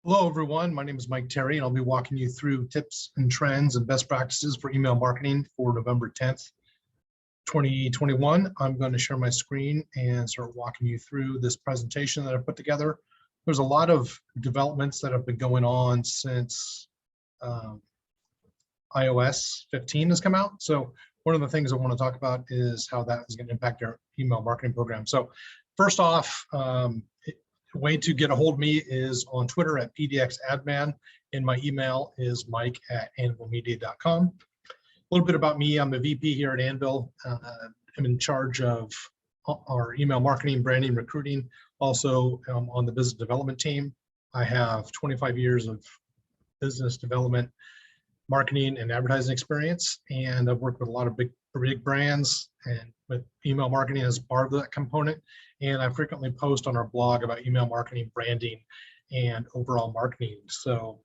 Hello, everyone. My name is Mike Terry, and I'll be walking you through tips and trends and best practices for email marketing for November 10th, 2021. I'm going to share my screen and start walking you through this presentation that I put together. There's a lot of developments that have been going on since iOS 15 has come out. So one of the things I want to talk about is how that is going to impact our email marketing program. So first off, the way to get a hold of me is on Twitter at PDXAdman, and my email is mike@anvilmedia.com. A little bit about me: I'm the VP here at Anvil. I'm in charge of our email marketing, branding, recruiting. Also, on the business development team. I have 25 years of business development, marketing, and advertising experience, and I've worked with a lot of big brands and with email marketing as part of that component. And I frequently post on our blog about email marketing, branding, and overall marketing. So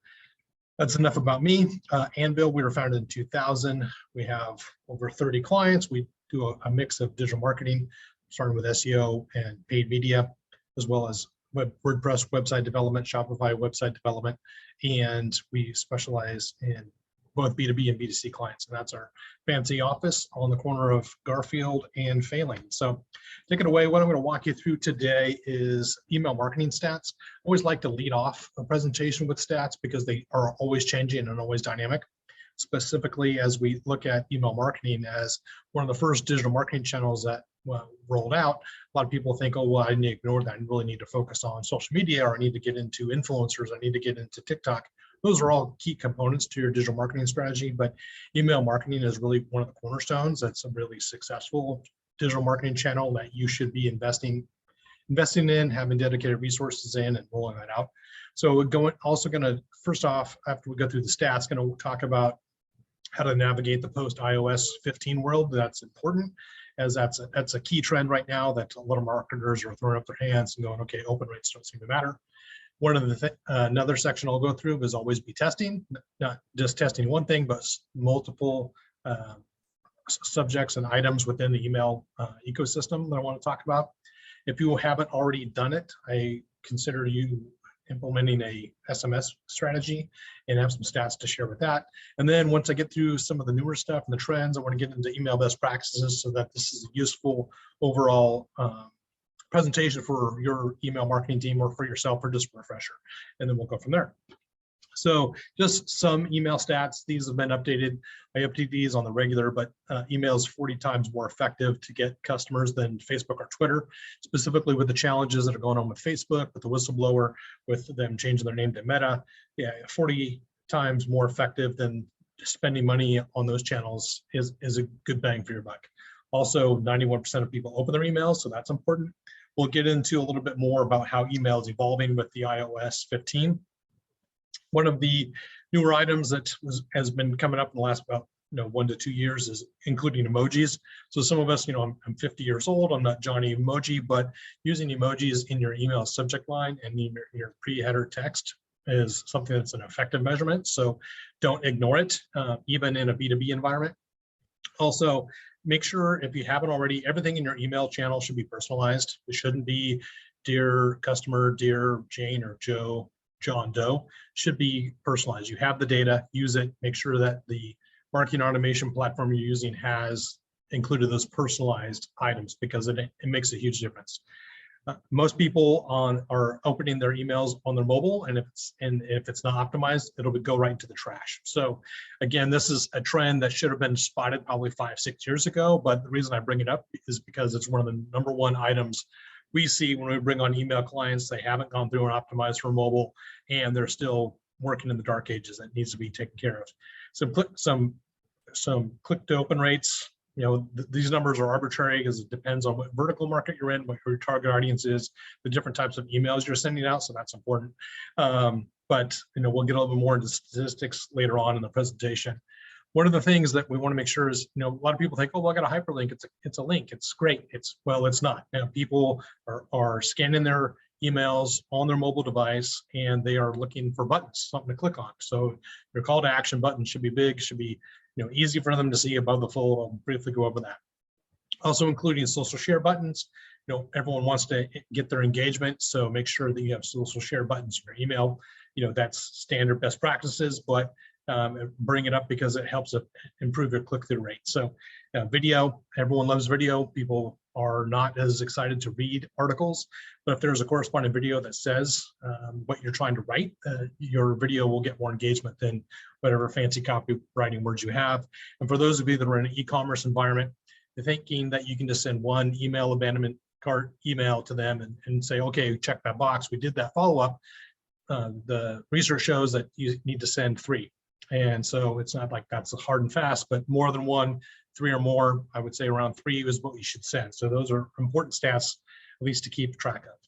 that's enough about me. Anvil, we were founded in 2000. We have over 30 clients. We do a mix of digital marketing, starting with SEO and paid media, as well as WordPress website development, Shopify website development, and we specialize in both B2B and B2C clients. And that's our fancy office on the corner of Garfield and Failing. So take it away. What I'm going to walk you through today is email marketing stats. I always like to lead off a presentation with stats because they are always changing and always dynamic. Specifically, as we look at email marketing as one of the first digital marketing channels that rolled out, a lot of people think, oh, well, I need to ignore that. I really need to focus on social media, or I need to get into influencers. I need to get into TikTok. Those are all key components to your digital marketing strategy, but email marketing is really one of the cornerstones. That's a really successful digital marketing channel that you should be investing in, having dedicated resources in, and rolling that out. So we're also going to, first off, after we go through the stats, going to talk about how to navigate the post iOS 15 world. That's important, as that's a key trend right now that a lot of marketers are throwing up their hands and going, okay, open rates don't seem to matter. One of the another section I'll go through is always be testing, not just testing one thing, but multiple subjects and items within the email ecosystem that I want to talk about. If you haven't already done it, I consider you implementing a SMS strategy and have some stats to share with that. And then once I get through some of the newer stuff and the trends, I want to get into email best practices so that this is a useful overall presentation for your email marketing team or for yourself, or just a refresher, and then we'll go from there. So just some email stats. These have been updated. I update these on the regular, but email is 40 times more effective to get customers than Facebook or Twitter, specifically with the challenges that are going on with Facebook, with the whistleblower, with them changing their name to Meta. Yeah, 40 times more effective than spending money on those channels is a good bang for your buck. Also, 91% of people open their emails, so that's important. We'll get into a little bit more about how email is evolving with the iOS 15. One of the newer items that has been coming up in the last about 1 to 2 years is including emojis. So some of us, I'm 50 years old. I'm not Johnny Emoji, but using emojis in your email subject line and in your pre-header text is something that's an effective measurement. So don't ignore it, even in a B2B environment. Also, make sure, if you haven't already, everything in your email channel should be personalized. It shouldn't be dear customer, dear Jane or Joe, John Doe. Should be personalized. You have the data, use it. Make sure that the marketing automation platform you're using has included those personalized items, because it makes a huge difference. Most people are opening their emails on their mobile, and if it's not optimized, it'll go right into the trash. So again, this is a trend that should have been spotted probably 5-6 years ago, but the reason I bring it up is because it's one of the #1 items we see when we bring on email clients. They haven't gone through and optimized for mobile, and they're still working in the dark ages. That needs to be taken care of. Some click to open rates. These numbers are arbitrary because it depends on what vertical market you're in, what your target audience is, the different types of emails you're sending out. So that's important. But we'll get a little bit more into statistics later on in the presentation. One of the things that we want to make sure is, a lot of people think, oh, well, I got a hyperlink. It's a link. It's great. Well, it's not. People are scanning their emails on their mobile device, and they are looking for buttons, something to click on. So your call to action button should be big, should be easy for them to see above the fold. I'll briefly go over that. Also including social share buttons. Everyone wants to get their engagement, so make sure that you have social share buttons in your email. that's standard best practices, but bring it up because it helps improve your click-through rate. So video, everyone loves video. People are not as excited to read articles, but if there's a corresponding video that says what you're trying to write, your video will get more engagement than whatever fancy copywriting words you have. And for those of you that are in an e-commerce environment, you're thinking that you can just send one email abandonment cart email to them and say, okay, check that box, we did that follow-up. The research shows that you need to send 3. And so it's not like that's hard and fast, but more than 1, 3 or more, I would say around 3 is what we should send. So those are important stats, at least to keep track of.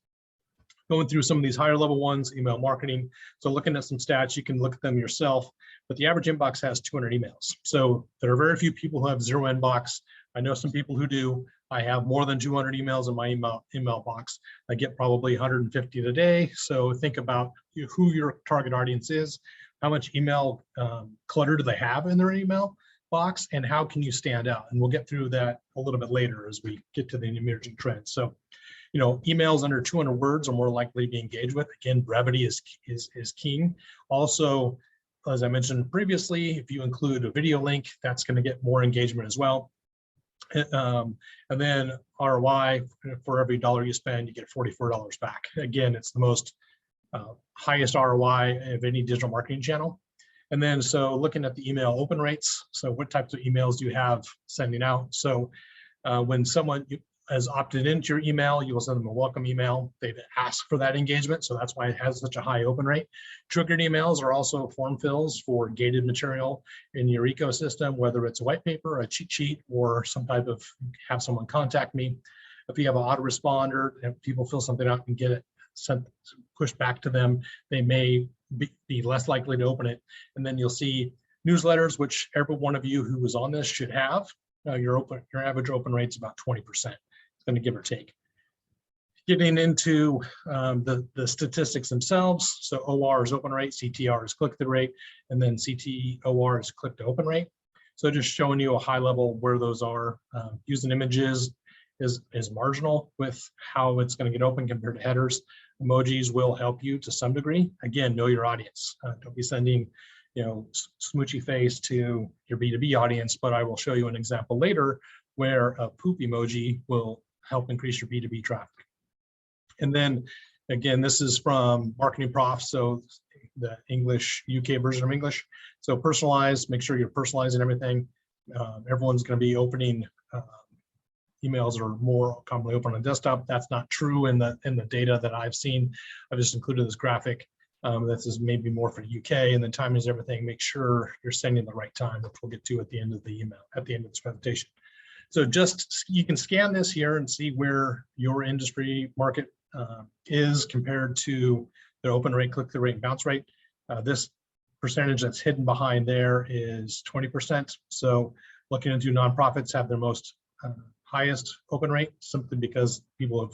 Going through some of these higher level ones, email marketing. So looking at some stats, you can look at them yourself, but the average inbox has 200 emails. So there are very few people who have 0 inbox. I know some people who do. I have more than 200 emails in my email box. I get probably 150 a day. So think about who your target audience is, how much email clutter do they have in their email box, and how can you stand out? And we'll get through that a little bit later as we get to the emerging trends. So, emails under 200 words are more likely to be engaged with. Again, brevity is king. Also, as I mentioned previously, if you include a video link, that's going to get more engagement as well. And then ROI, for every $1 you spend, you get $44 back. Again, it's the most highest ROI of any digital marketing channel. And then, so looking at the email open rates, so what types of emails do you have sending out? So when someone has opted into your email, you will send them a welcome email. They've asked for that engagement, so that's why it has such a high open rate. Triggered emails are also form fills for gated material in your ecosystem, whether it's a white paper, a cheat sheet, or some type of have someone contact me. If you have an autoresponder and people fill something out and get it sent, pushed back to them, they may be less likely to open it. And then you'll see newsletters, which every one of you who was on this should have. Your average open rate is about 20%. It's going to give or take. Getting into the statistics themselves. So OR is open rate, CTR is click-through rate, and then CTOR is click-to-open rate. So just showing you a high level where those are. Using images is marginal with how it's going to get open compared to headers. Emojis will help you to some degree. Again, know your audience. Don't be sending smoochy face to your B2B audience, but I will show you an example later where a poop emoji will help increase your B2B traffic. And then again, this is from Marketing Prof, so the English, UK version of English. So personalized, make sure you're personalizing everything. Everyone's going to be opening emails are more commonly open on desktop. That's not true in the data that I've seen. I've just included this graphic. This is maybe more for UK, and then time is everything. Make sure you're sending the right time, which we'll get to at the end of the email, at the end of this presentation. So just, you can scan this here and see where your industry market is compared to the open rate, click-through rate, and bounce rate. This percentage that's hidden behind there is 20%. So looking into nonprofits have their most highest open rate, simply because people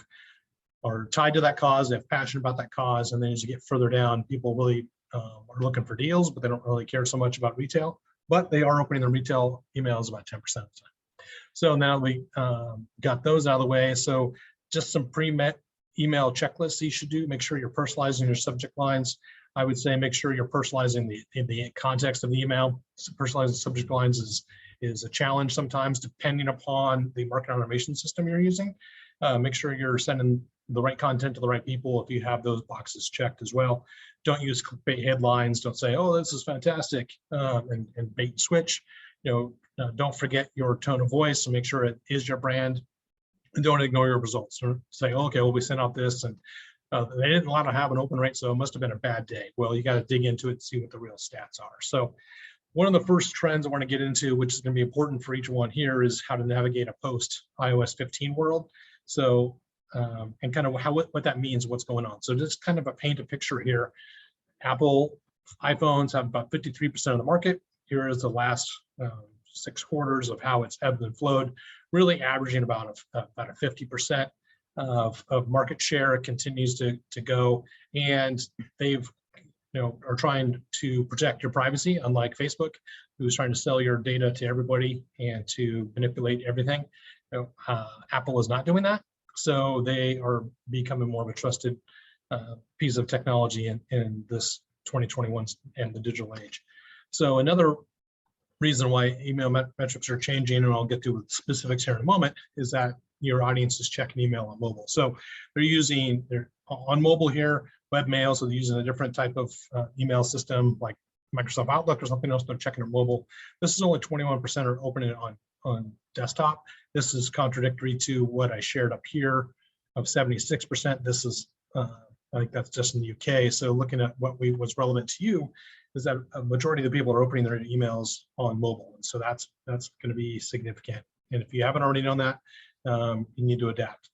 are tied to that cause, they have passion about that cause, and then as you get further down, people really are looking for deals, but they don't really care so much about retail, but they are opening their retail emails about 10% of the time. So now we got those out of the way. So just some pre-met email checklists you should do. Make sure you're personalizing your subject lines. I would say make sure you're personalizing the context of the email. So personalizing subject lines is a challenge sometimes, depending upon the marketing automation system you're using. Make sure you're sending the right content to the right people if you have those boxes checked as well. Don't use clickbait headlines. Don't say, oh, this is fantastic, and bait and switch. Don't forget your tone of voice, and make sure it is your brand. And don't ignore your results. Or say, oh, okay, well, we sent out this, and they didn't allow to have an open rate, so it must have been a bad day. Well, you got to dig into it and see what the real stats are. So one of the first trends I want to get into, which is going to be important for each one here, is how to navigate a post iOS 15 world. So, and kind of what that means, what's going on. So just kind of paint a picture here. Apple iPhones have about 53% of the market. Here is the last 6 quarters of how it's ebbed and flowed, really averaging about a 50% of market share. It continues to go, and they've are trying to protect your privacy, unlike Facebook, who's trying to sell your data to everybody and to manipulate everything. Apple is not doing that, so they are becoming more of a trusted piece of technology in this 2021 and the digital age. So another reason why email metrics are changing, and I'll get to specifics here in a moment, is that your audience is checking email on mobile. So they're on mobile here, webmail, so they're using a different type of email system like Microsoft Outlook or something else. They're checking it mobile. This is only 21% are opening it on desktop. This is contradictory to what I shared up here of 76%. This is, I think that's just in the UK. So looking at what's relevant to you is that a majority of the people are opening their emails on mobile. And so that's going to be significant. And if you haven't already known that, you need to adapt.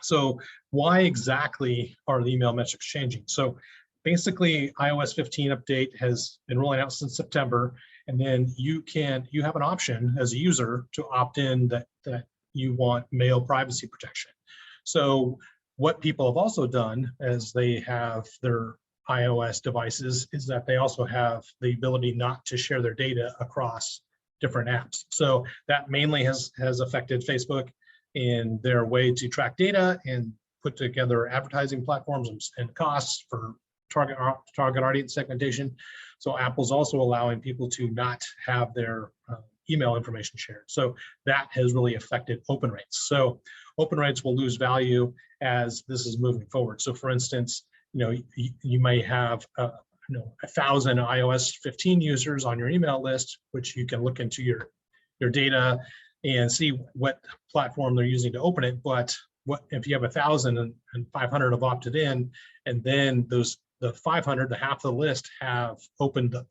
So why exactly are the email metrics changing? So basically, iOS 15 update has been rolling out since September, and then you have an option as a user to opt in that you want mail privacy protection. So what people have also done as they have their iOS devices is that they also have the ability not to share their data across different apps. So that mainly has affected Facebook in their way to track data and put together advertising platforms and costs for target audience segmentation. So Apple's also allowing people to not have their email information shared. So that has really affected open rates. So open rates will lose value as this is moving forward. So for instance, you may have 1,000 iOS 15 users on your email list, which you can look into your data and see what platform they're using to open it. But what if you have 1,000 and 500 have opted in, and then the 500, the half of the list have opened, a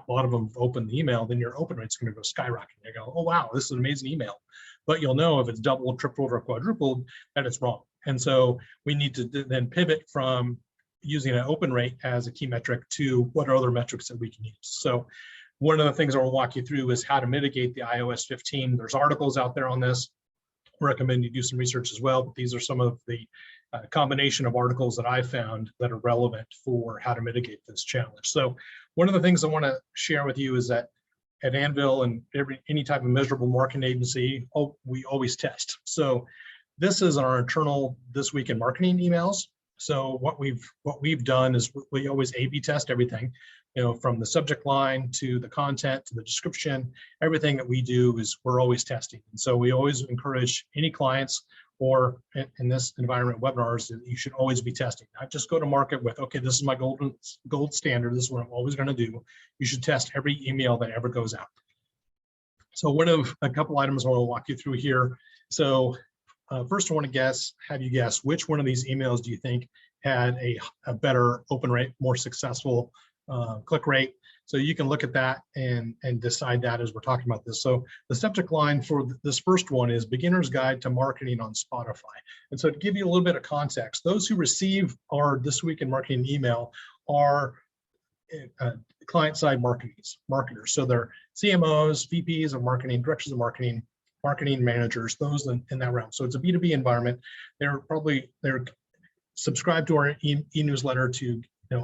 lot of them have opened the email, then your open rate's going to go skyrocketing. You go, oh wow, this is an amazing email. But you'll know if it's doubled, tripled, or quadrupled that it's wrong. And so we need to then pivot from using an open rate as a key metric to what are other metrics that we can use. So one of the things I will walk you through is how to mitigate the iOS 15. There's articles out there on this. I recommend you do some research as well, but these are some of the combination of articles that I found that are relevant for how to mitigate this challenge. So one of the things I want to share with you is that at Anvil and any type of measurable marketing agency, we always test. So this is our internal This Week in Marketing emails. So what we've done is we always A/B test everything, from the subject line to the content to the description. Everything that we do is we're always testing. And so we always encourage any clients, or in this environment, webinars, that you should always be testing. Not just go to market with, okay, this is my gold standard. This is what I'm always going to do. You should test every email that ever goes out. So one of a couple items I want to walk you through here. So first, I want to have you guess which one of these emails do you think had a better open rate, more successful click rate. So you can look at that and decide that as we're talking about this. So the subject line for this first one is Beginner's Guide to Marketing on Spotify. And so to give you a little bit of context, those who receive our This Week in Marketing email are client-side marketers. So they're CMOs, VPs of marketing, directors of marketing, marketing managers, those in that realm. So it's a B2B environment. They're subscribed to our e-newsletter to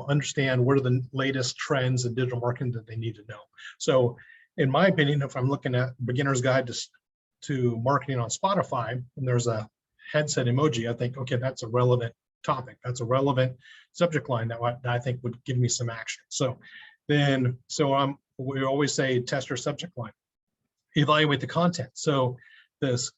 understand what are the latest trends in digital marketing that they need to know. So in my opinion, if I'm looking at Beginner's Guide to Marketing on Spotify, and there's a headset emoji, I think, okay, that's a relevant topic. That's a relevant subject line that I think would give me some action. So we always say test your subject line. Evaluate the content. So this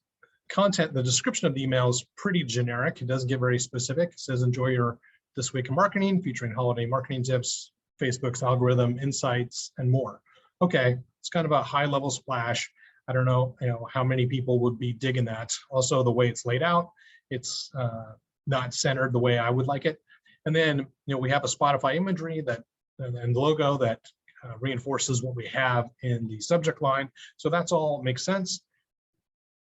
content, the description of the email is pretty generic. It doesn't get very specific. It says, enjoy your This Week in Marketing, featuring holiday marketing tips, Facebook's algorithm, insights, and more. Okay, it's kind of a high level splash. I don't know, how many people would be digging that. Also, the way it's laid out, it's not centered the way I would like it. And then, we have a Spotify imagery and logo that reinforces what we have in the subject line. So that's all makes sense.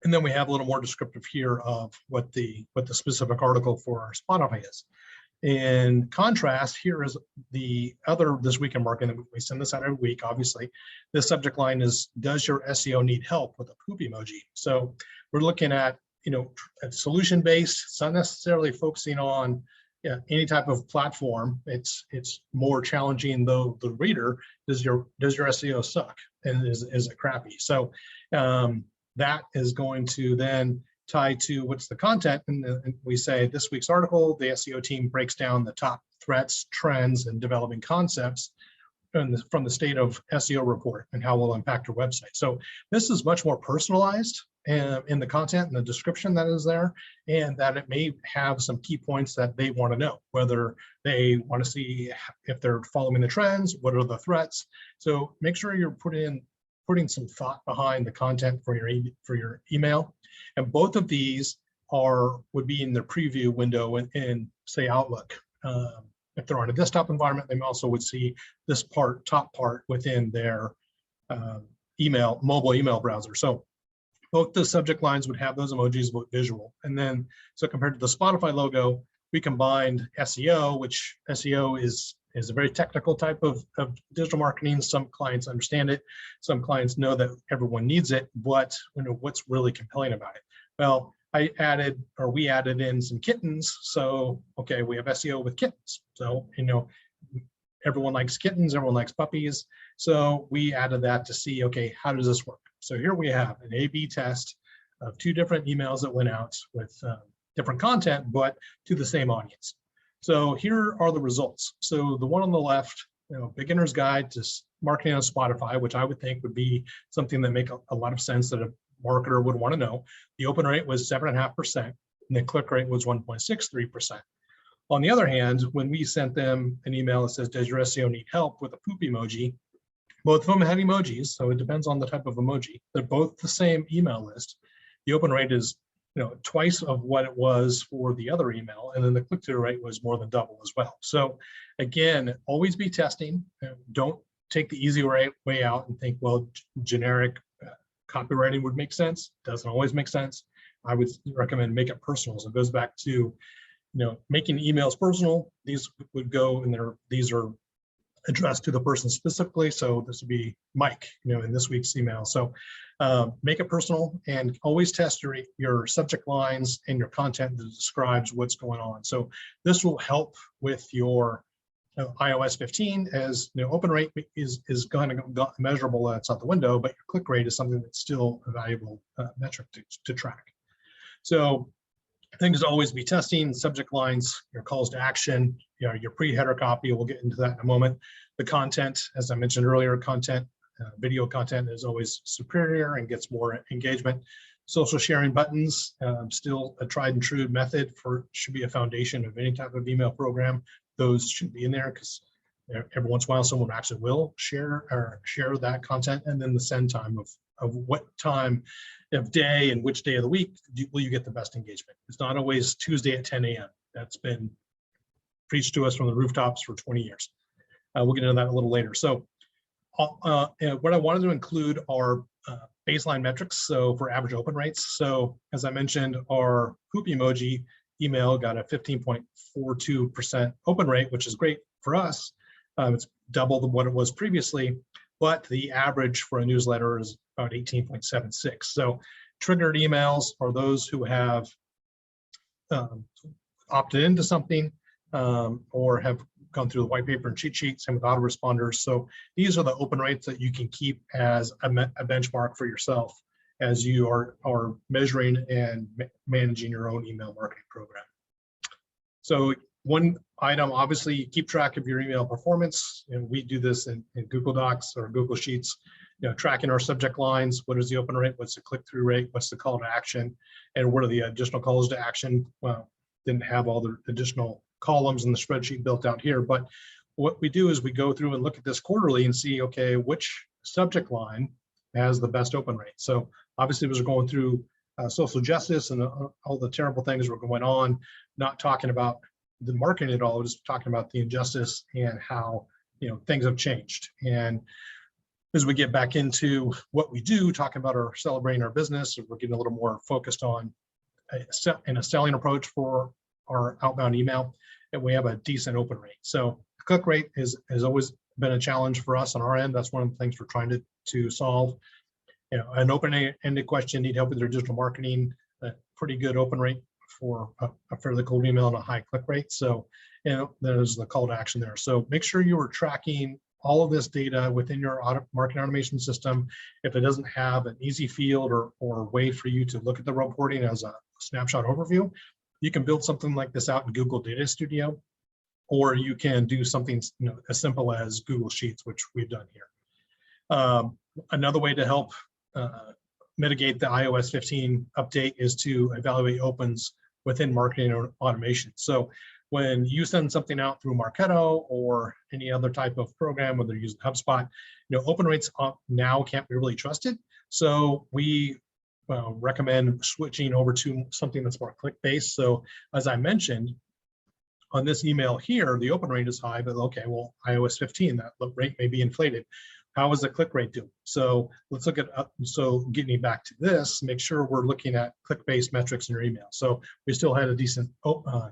And then we have a little more descriptive here of what the specific article for our Spotify is. In contrast, here is the other This Week in Marketing. We send this out every week, obviously. The subject line is, does your SEO need help, with a poop emoji? So we're looking at, solution-based. It's not necessarily focusing on any type of platform. It's more challenging, though, the reader, does your SEO suck, and is it crappy? So that is going to then tied to what's the content, and we say this week's article, the SEO team breaks down the top threats, trends, and developing concepts from the State of SEO report and how it will impact your website. So this is much more personalized in the content and the description that is there, and that it may have some key points that they want to know, whether they want to see if they're following the trends, what are the threats. So make sure you're putting some thought behind the content for your email. And both of these would be in the preview window in say Outlook. If they're on a desktop environment, they also would see this top part within their mobile email browser. So both the subject lines would have those emojis with visual. And then, so compared to the Spotify logo, we combined SEO, which SEO is a very technical type of digital marketing. Some clients understand it. Some clients know that everyone needs it, but what's really compelling about it? Well, we added in some kittens. So, okay, we have SEO with kittens. So, everyone likes kittens, everyone likes puppies. So we added that to see, okay, how does this work? So here we have an A/B test of 2 different emails that went out with different content, but to the same audience. So here are the results. So the one on the left, beginner's guide to marketing on Spotify, which I would think would be something that make a lot of sense that a marketer would want to know. The open rate was 7.5%, and the click rate was 1.63%. On the other hand, when we sent them an email that says, does your SEO need help, with a poop emoji, both of them had emojis, so it depends on the type of emoji. They're both the same email list. The open rate is twice of what it was for the other email, and then the click-through rate was more than double as well. So again, always be testing. Don't take the easy way out and think, well, generic copywriting would make sense. Doesn't always make sense. I would recommend make it personal. So it goes back to making emails personal. These would go in there. These are addressed to the person specifically. So this would be Mike, in this week's email. So make it personal, and always test your subject lines and your content that describes what's going on. So this will help with your iOS 15, as open rate is going to go measurable. That's out the window, but your click rate is something that's still a valuable metric to track. So things to always be testing: subject lines, your calls to action, your pre-header copy. We'll get into that in a moment. The content, as I mentioned earlier, video content is always superior and gets more engagement. Social sharing buttons, still a tried and true method should be a foundation of any type of email program. Those should be in there because every once in a while someone actually will share that content. And then the send time of what time of day and which day of the week will you get the best engagement. It's not always Tuesday at 10 a.m. That's been preached to us from the rooftops for 20 years. We'll get into that a little later. So what I wanted to include are baseline metrics. So for average open rates. So as I mentioned, our poop emoji email got a 15.42% open rate, which is great for us. It's double what it was previously, but the average for a newsletter is about 18.76. So triggered emails are those who have opted into something or have gone through the white paper and cheat sheet, same with autoresponders. So these are the open rates that you can keep as a benchmark for yourself as you are measuring and managing your own email marketing program. So one item, obviously, keep track of your email performance. And we do this in Google Docs or Google Sheets, tracking our subject lines. What is the open rate? What's the click-through rate? What's the call to action? And what are the additional calls to action? Well, didn't have all the additional columns in the spreadsheet built out here, but what we do is we go through and look at this quarterly and see, okay, which subject line has the best open rate. So obviously, as we're going through social justice and all the terrible things that were going on, not talking about the marketing at all, just talking about the injustice and how things have changed. And as we get back into what we do, talking about our celebrating our business, we're getting a little more focused on a selling approach for our outbound email, and we have a decent open rate. So click rate has always been a challenge for us on our end. That's one of the things we're trying to solve. An open-ended question, need help with your digital marketing, a pretty good open rate for a fairly cold email and a high click rate. So there's the call to action there. So make sure you are tracking all of this data within your marketing automation system. If it doesn't have an easy field or way for you to look at the reporting as a snapshot overview. You can build something like this out in Google Data Studio, or you can do something as simple as Google Sheets, which we've done here. Another way to help mitigate the iOS 15 update is to evaluate opens within marketing or automation. So when you send something out through Marketo or any other type of program, whether you're using HubSpot, open rates now can't be really trusted. So we recommend switching over to something that's more click-based. So as I mentioned, on this email here, the open rate is high, but okay, well, iOS 15, that rate may be inflated. How is the click rate doing? So let's look at, so getting back to this, make sure we're looking at click-based metrics in your email. So we still had a decent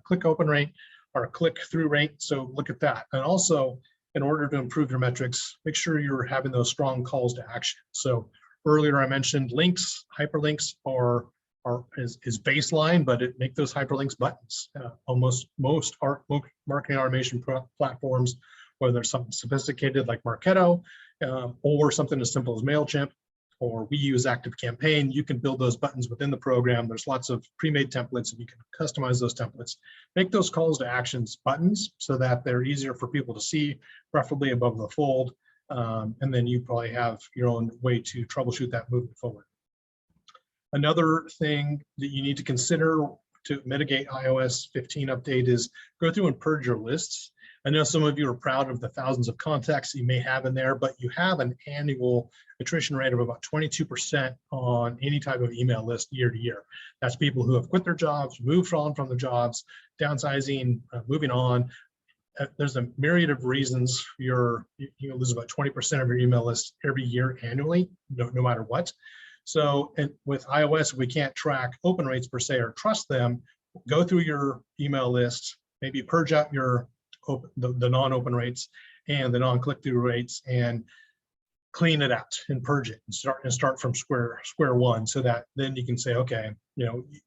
click open rate or click-through rate. So look at that. And also, in order to improve your metrics, make sure you're having those strong calls to action. So earlier I mentioned links, hyperlinks is baseline, but make those hyperlinks buttons. Almost most marketing automation platforms, whether it's something sophisticated like Marketo, or something as simple as MailChimp, or we use ActiveCampaign, you can build those buttons within the program. There's lots of pre-made templates, and you can customize those templates. Make those calls to actions buttons so that they're easier for people to see, preferably above the fold. And then you probably have your own way to troubleshoot that moving forward. Another thing that you need to consider to mitigate iOS 15 update is go through and purge your lists. I know some of you are proud of the thousands of contacts you may have in there, but you have an annual attrition rate of about 22% on any type of email list year to year. That's people who have quit their jobs, moved on from the jobs, downsizing, moving on. There's a myriad of reasons you lose about 20% of your email list every year annually, no matter what. So, and with iOS, we can't track open rates per se or trust them. Go through your email list, maybe purge out the non-open rates and the non-click-through rates, and clean it out and purge it and start from square one, so that then you can say, okay,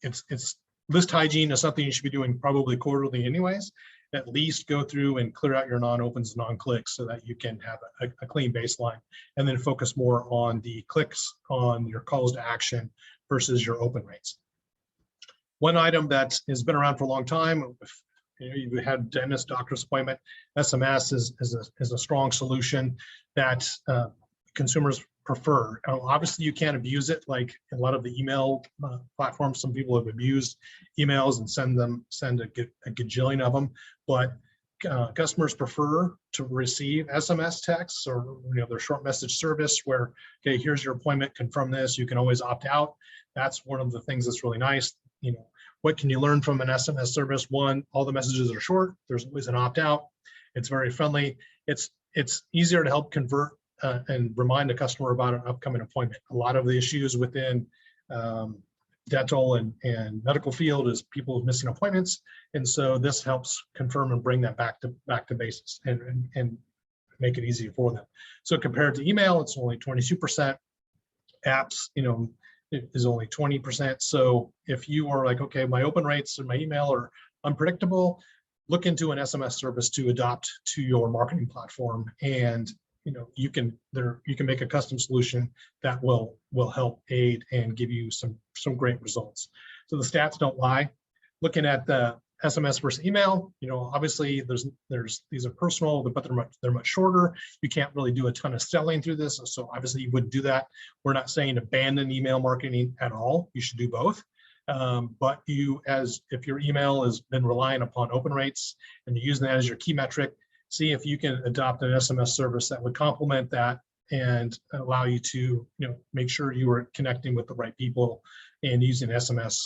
it's list hygiene is something you should be doing probably quarterly anyways. At least go through and clear out your non-opens, non-clicks, so that you can have a clean baseline, and then focus more on the clicks on your calls to action versus your open rates. One item that has been around for a long time, you've had dentist, doctor's appointment, SMS is a strong solution that consumers prefer. Obviously, you can't abuse it like a lot of the email platforms. Some people have abused emails and send a gajillion of them, but customers prefer to receive SMS texts or their short message service where, okay, here's your appointment, confirm this. You can always opt out. That's one of the things that's really nice. What can you learn from an SMS service? One, all the messages are short. There's always an opt out. It's very friendly. It's easier to help convert and remind a customer about an upcoming appointment. A lot of the issues within dental and medical field is people missing appointments, and so this helps confirm and bring that back to basis and make it easier for them. So compared to email, it's only 22%. Apps, it is only 20%. So if you are like, okay, my open rates and my email are unpredictable, look into an SMS service to adopt to your marketing platform, and you can make a custom solution that will help aid and give you some great results. So the stats don't lie. Looking at the SMS versus email, obviously these are personal, but they're much shorter. You can't really do a ton of selling through this, so obviously you wouldn't do that. We're not saying abandon email marketing at all. You should do both. But if your email has been relying upon open rates and you're using that as your key metric, see if you can adopt an SMS service that would complement that and allow you to make sure you are connecting with the right people and using SMS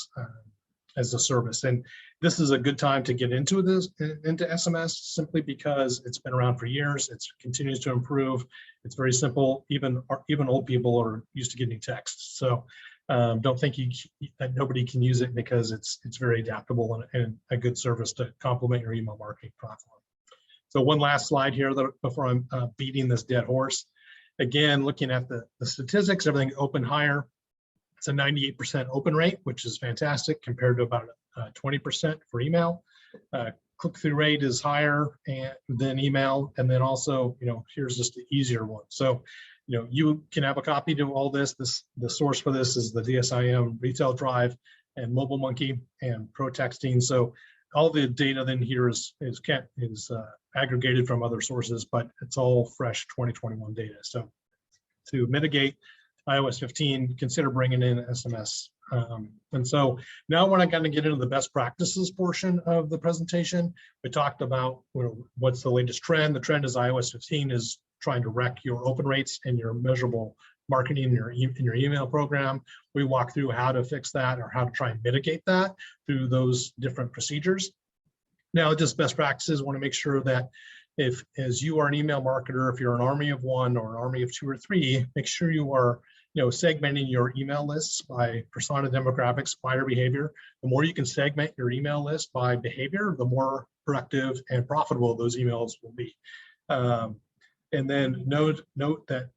as a service. And this is a good time to get into SMS, simply because it's been around for years. It continues to improve. It's very simple. Even old people are used to getting texts. So don't think that nobody can use it, because it's very adaptable and a good service to complement your email marketing platform. So one last slide here before I'm beating this dead horse. Again, looking at the statistics, everything open higher. It's a 98% open rate, which is fantastic compared to about 20% for email. Click-through rate is higher than email. And then also, here's just the easier one. So, you can have a copy to all this. The source for this is the DSIM retail drive. and Mobile Monkey and Pro Texting. So all the data then here is aggregated from other sources, but it's all fresh 2021 data. So to mitigate iOS 15, consider bringing in SMS. And so now when I kind of get into the best practices portion of the presentation, we talked about what's the latest trend. The trend is iOS 15 is trying to wreck your open rates and your measurable marketing in your email program. We walk through how to fix that or how to try and mitigate that through those different procedures. Now, just best practices, want to make sure that as you are an email marketer, if you're an army of one or an army of two or three, make sure you are segmenting your email lists by persona, demographics, buyer behavior. The more you can segment your email list by behavior, the more productive and profitable those emails will be. And then note that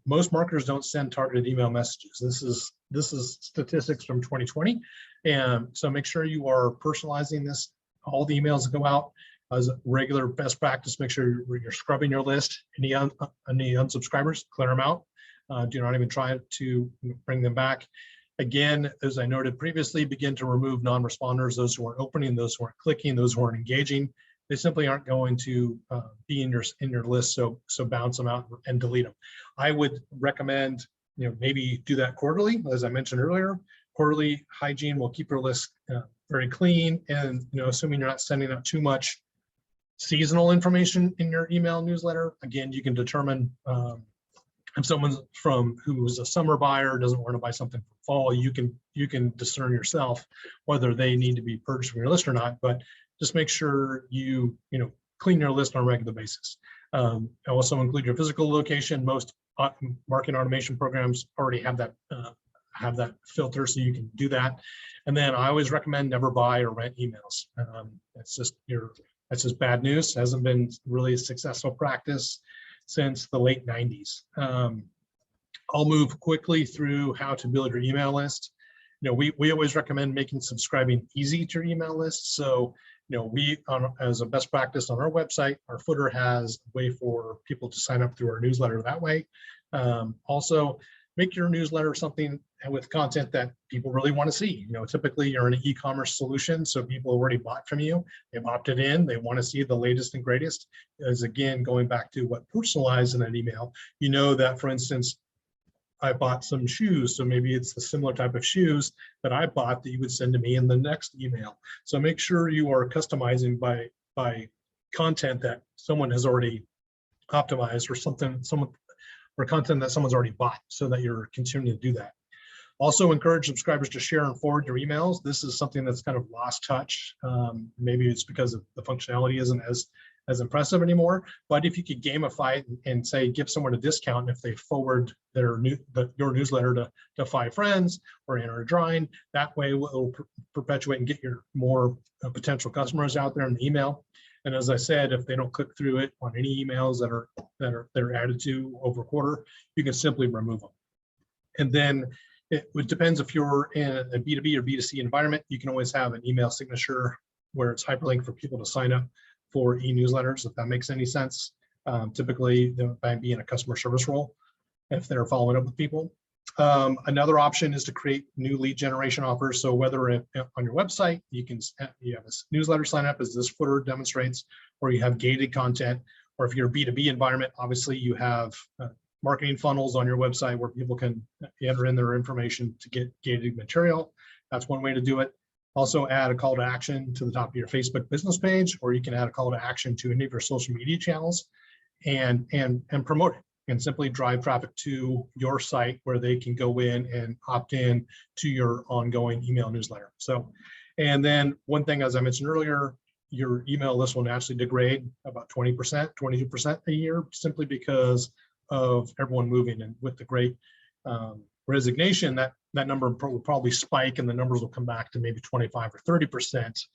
most marketers don't send targeted email messages. This is statistics from 2020, and so make sure you are personalizing this. All the emails that go out as a regular best practice. Make sure you're scrubbing your list. Any unsubscribers, clear them out. Do not even try to bring them back. Again, as I noted previously, begin to remove non-responders, those who aren't opening, those who aren't clicking, those who aren't engaging. They simply aren't going to be in your list, so bounce them out and delete them. I would recommend maybe do that quarterly, as I mentioned earlier. Quarterly hygiene will keep your list very clean, and assuming you're not sending out too much seasonal information in your email newsletter. Again, you can determine if someone who is a summer buyer doesn't want to buy something for fall, you can discern yourself whether they need to be purged from your list or not. But just make sure you clean your list on a regular basis. Also include your physical location. Most marketing automation programs already have that filter, so you can do that. And then I always recommend never buy or rent emails. That's just bad news. Hasn't been really a successful practice since the late 90s. I'll move quickly through how to build your email list. We always recommend making subscribing easy to your email list. So as a best practice on our website, our footer has a way for people to sign up through our newsletter that way. Also, make your newsletter something with content that people really want to see. Typically you're an e-commerce solution, so people already bought from you. They've opted in. They want to see the latest and greatest. As again, going back to what personalized in an email, that, for instance, I bought some shoes, so maybe it's the similar type of shoes that I bought that you would send to me in the next email. So make sure you are customizing by content that someone has already optimized, or content that someone's already bought, so that you're continuing to do that. Also encourage subscribers to share and forward your emails. This is something that's kind of lost touch. Maybe it's because the functionality isn't as impressive anymore, but if you could gamify it and say, give someone a discount if they forward your newsletter to 5 friends or enter a drawing, that way it will perpetuate and get your more potential customers out there in the email. And as I said, if they don't click through it on any emails that are added to over a quarter, you can simply remove them. And then it depends if you're in a B2B or B2C environment, you can always have an email signature where it's hyperlinked for people to sign up for e-newsletters, if that makes any sense. Typically, they might be in a customer service role if they're following up with people. Another option is to create new lead generation offers. So whether on your website, you have a newsletter sign up, as this footer demonstrates, or you have gated content, or if you're a B2B environment, obviously you have marketing funnels on your website where people can enter in their information to get gated material. That's one way to do it. Also add a call to action to the top of your Facebook business page, or you can add a call to action to any of your social media channels and promote it, and simply drive traffic to your site where they can go in and opt in to your ongoing email newsletter. So, and then one thing, as I mentioned earlier, your email list will naturally degrade about 20%, 22% a year, simply because of everyone moving. And with the great resignation, that number will probably spike, and the numbers will come back to maybe 25 or 30% as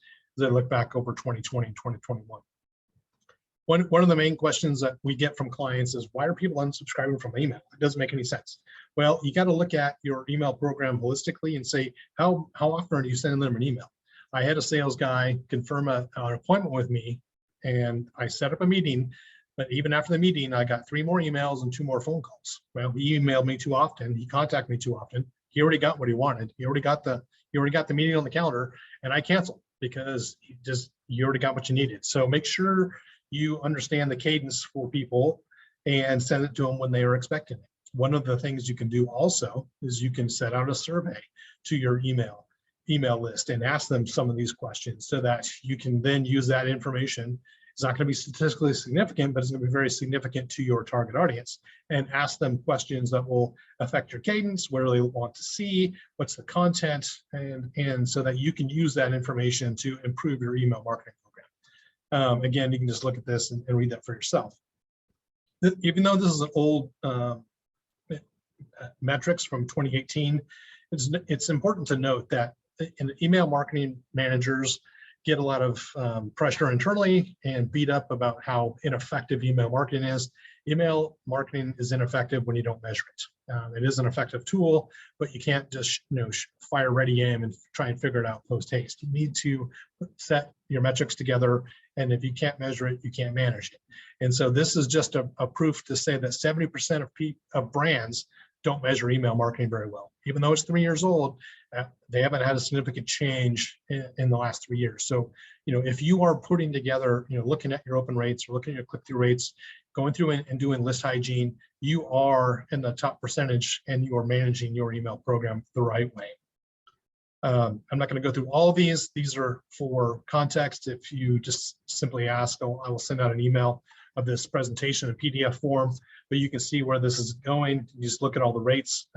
I look back over 2020 and 2021. One of the main questions that we get from clients is, why are people unsubscribing from email? It doesn't make any sense. Well, you got to look at your email program holistically and say, how often are you sending them an email? I had a sales guy confirm an appointment with me, and I set up a meeting, but even after the meeting, I got 3 more emails and 2 more phone calls. Well, he emailed me too often. He contacted me too often. He already got what he wanted. He already you already got the meeting on the calendar, and I canceled because you already got what you needed. So make sure you understand the cadence for people and send it to them when they are expecting it. One of the things you can do also is you can set out a survey to your email list and ask them some of these questions so that you can then use that information. It's not going to be statistically significant, but it's going to be very significant to your target audience, and ask them questions that will affect your cadence, where they want to see, what's the content, and so that you can use that information to improve your email marketing program. Again, you can just look at this and read that for yourself. Even though this is an old metrics from 2018, it's important to note that in email marketing managers get a lot of pressure internally and beat up about how ineffective email marketing is. Email marketing is ineffective when you don't measure it. It is an effective tool, but you can't just fire ready aim and try and figure it out post haste. You need to set your metrics together, and if you can't measure it, you can't manage it. And so this is just a proof to say that 70% of brands don't measure email marketing very well. Even though it's 3 years old, they haven't had a significant change in the last 3 years. So, if you are putting together, looking at your open rates or looking at your click-through rates, going through and doing list hygiene, you are in the top percentage and you are managing your email program the right way. I'm not going to go through all of these. These are for context. If you just simply ask, I will send out an email of this presentation in PDF form, but you can see where this is going. You just look at all the rates.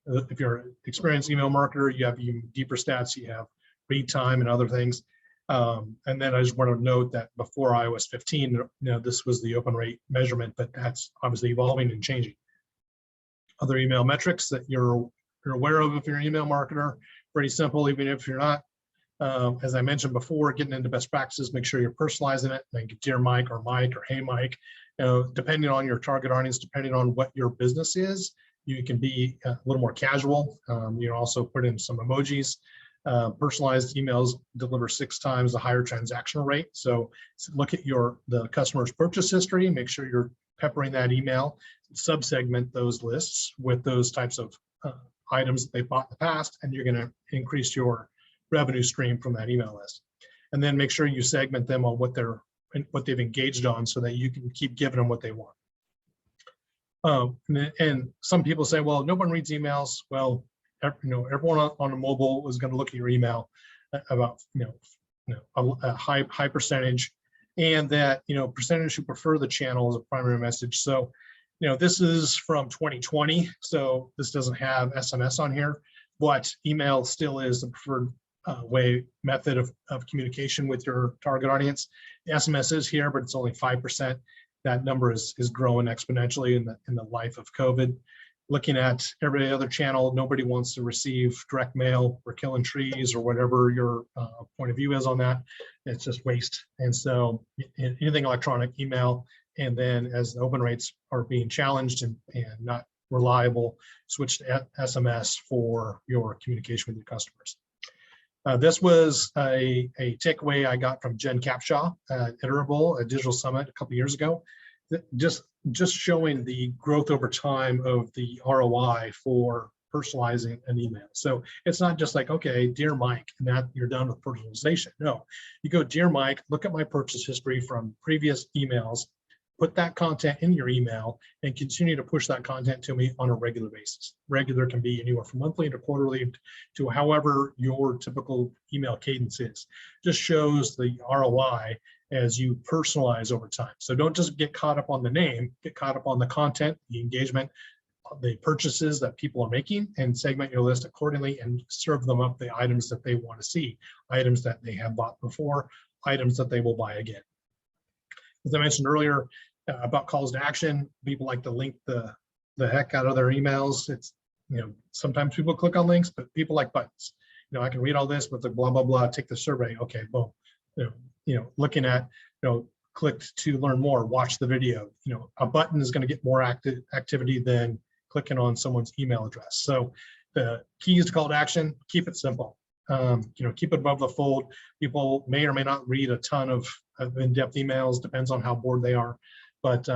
If you're an experienced email marketer, you have even deeper stats, you have read time and other things. And then I just want to note that before iOS 15, this was the open rate measurement, but that's obviously evolving and changing. Other email metrics that you're aware of if you're an email marketer, pretty simple, even if you're not. As I mentioned before, getting into best practices, make sure you're personalizing it, like Dear Mike or Hey Mike. Depending on your target audience, depending on what your business is, you can be a little more casual. You also put in some emojis. Personalized emails deliver 6 times the higher transactional rate. So look at the customer's purchase history, make sure you're peppering that email, sub-segment those lists with those types of items that they bought in the past, and you're going to increase your revenue stream from that email list. And then make sure you segment them on what they've engaged on so that you can keep giving them what they want. And some people say, well, no one reads emails. Well, everyone on a mobile is going to look at your email about a high percentage, and that percentage who prefer the channel as a primary message. So this is from 2020, so this doesn't have SMS on here, but email still is the preferred method of communication with your target audience. The SMS is here, but it's only 5%. That number is growing exponentially in the life of COVID. Looking at every other channel, nobody wants to receive direct mail. We're killing trees or whatever your point of view is on that. It's just waste. And so anything electronic, email, and then as the open rates are being challenged and not reliable, switch to SMS for your communication with your customers. This was a takeaway I got from Jen Capshaw at Iterable, a digital summit a couple of years ago. Just showing the growth over time of the ROI for personalizing an email. So it's not just like, okay, Dear Mike, and that you're done with personalization. No, you go, Dear Mike, look at my purchase history from previous emails, put that content in your email, and continue to push that content to me on a regular basis. Regular can be anywhere from monthly to quarterly to however your typical email cadence is. Just shows the ROI as you personalize over time. So don't just get caught up on the name, get caught up on the content, the engagement, the purchases that people are making, and segment your list accordingly and serve them up the items that they want to see, items that they have bought before, items that they will buy again. As I mentioned earlier about calls to action, people like to link the heck out of their emails. It's, sometimes people click on links, but people like buttons. I can read all this, but the blah, blah, blah, take the survey. Okay, boom. Looking at, clicked to learn more, watch the video. A button is going to get more activity than clicking on someone's email address. So the key is to call to action, keep it simple. Keep it above the fold. People may or may not read a ton of in-depth emails, depends on how bored they are. But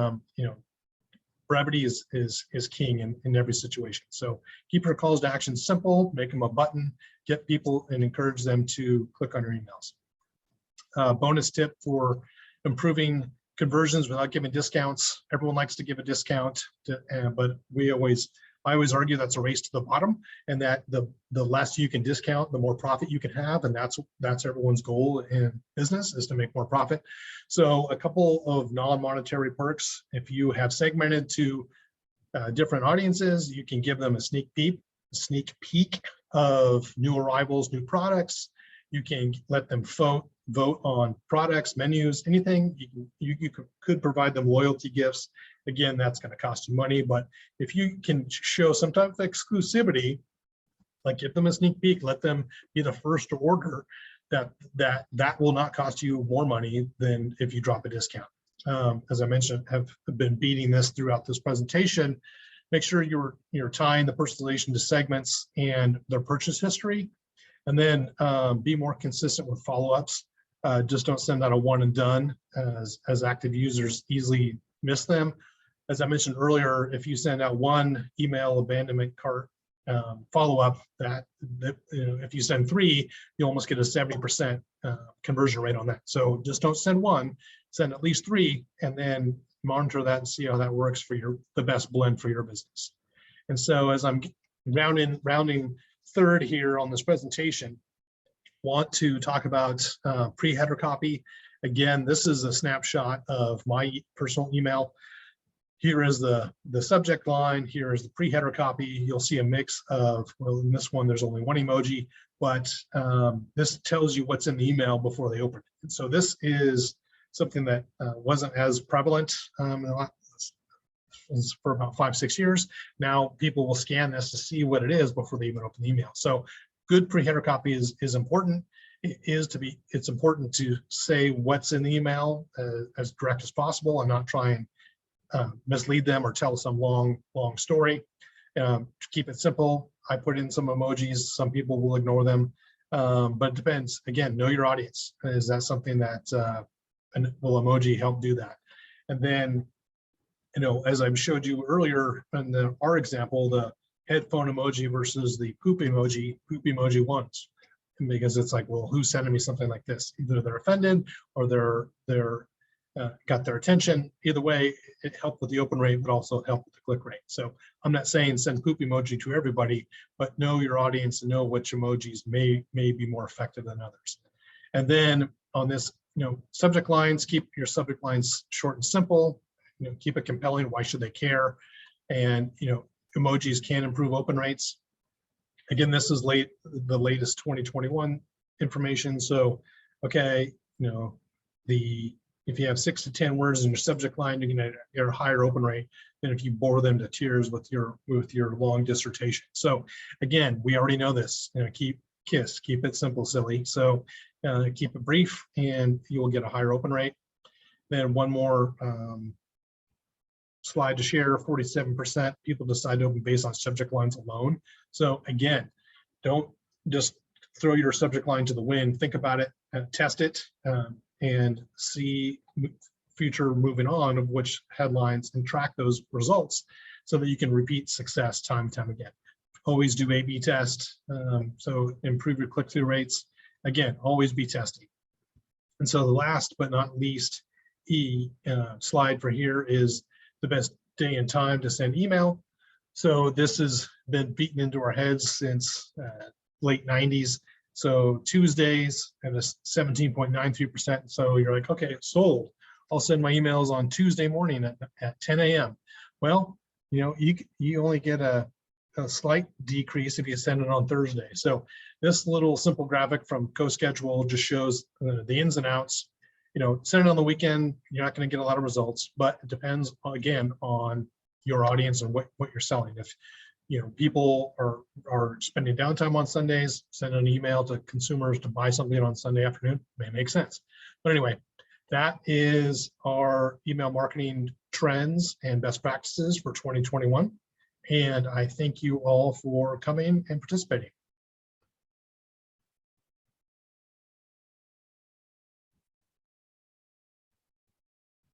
brevity is king in every situation. So keep your calls to action simple, make them a button, get people and encourage them to click on your emails. Bonus tip for improving conversions without giving discounts. Everyone likes to give a discount, but I always argue that's a race to the bottom, and that the less you can discount, the more profit you can have, and that's everyone's goal in business, is to make more profit. So a couple of non-monetary perks: if you have segmented to different audiences, you can give them a sneak peek of new arrivals, new products. You can let them vote on products, menus, anything. You could provide them loyalty gifts. Again, that's going to cost you money, but if you can show some type of exclusivity, like give them a sneak peek, let them be the first to order, that will not cost you more money than if you drop a discount. As I mentioned, have been beating this throughout this presentation. Make sure you're tying the personalization to segments and their purchase history, and then be more consistent with follow-ups. Just don't send out a one and done, as active users easily miss them. As I mentioned earlier, if you send out one email abandonment cart follow-up, if you send 3, you almost get a 70% conversion rate on that. So just don't send 1, send at least 3, and then monitor that and see how that works for the best blend for your business. And so as I'm rounding third here on this presentation, want to talk about pre-header copy. Again, this is a snapshot of my personal email. Here is the subject line. Here is the pre-header copy. You'll see a mix of, well, in this one, there's only one emoji, but this tells you what's in the email before they open it. And so this is something that wasn't as prevalent for about 5-6 years. Now people will scan this to see what it is before they even open the email. So good pre-header copy is important. It's important to say what's in the email as direct as possible and not try and mislead them or tell some long story. To keep it simple, I put in some emojis. Some people will ignore them, but it depends. Again, know your audience. Is that something that will emoji help do that? And then, as I showed you earlier in our example, the headphone emoji versus the poop emoji wins, because it's like, well, who's sending me something like this? Either they're offended or they're got their attention. Either way, it helped with the open rate, but also helped with the click rate. So I'm not saying send poop emoji to everybody, but know your audience and know which emojis may be more effective than others. And then on this, subject lines, keep your subject lines short and simple. Keep it compelling. Why should they care? And emojis can improve open rates. Again, this is the latest 2021 information. So, okay, if you have 6 to 10 words in your subject line, you're going to get a higher open rate than if you bore them to tears with your long dissertation. So again, we already know this. Keep it simple, silly. So keep it brief, and you will get a higher open rate. Then one more slide to share. 47% people decide to open based on subject lines alone. So again, don't just throw your subject line to the wind. Think about it, test it, and see future moving on of which headlines, and track those results so that you can repeat success time and time again. Always do A/B test, so improve your click-through rates. Again, always be testing. And so the last but not least slide for here is the best day and time to send email. So this has been beaten into our heads since late 90s. So Tuesdays at a 17.93%. So you're like, okay, it's sold. I'll send my emails on Tuesday morning at 10 a.m. Well, you only get a slight decrease if you send it on Thursday. So this little simple graphic from CoSchedule just shows the ins and outs. Send it on the weekend, you're not going to get a lot of results, but it depends again on your audience and what you're selling. If people are spending downtime on Sundays, send an email to consumers to buy something on Sunday afternoon may make sense. But anyway, that is our email marketing trends and best practices for 2021. And I thank you all for coming and participating.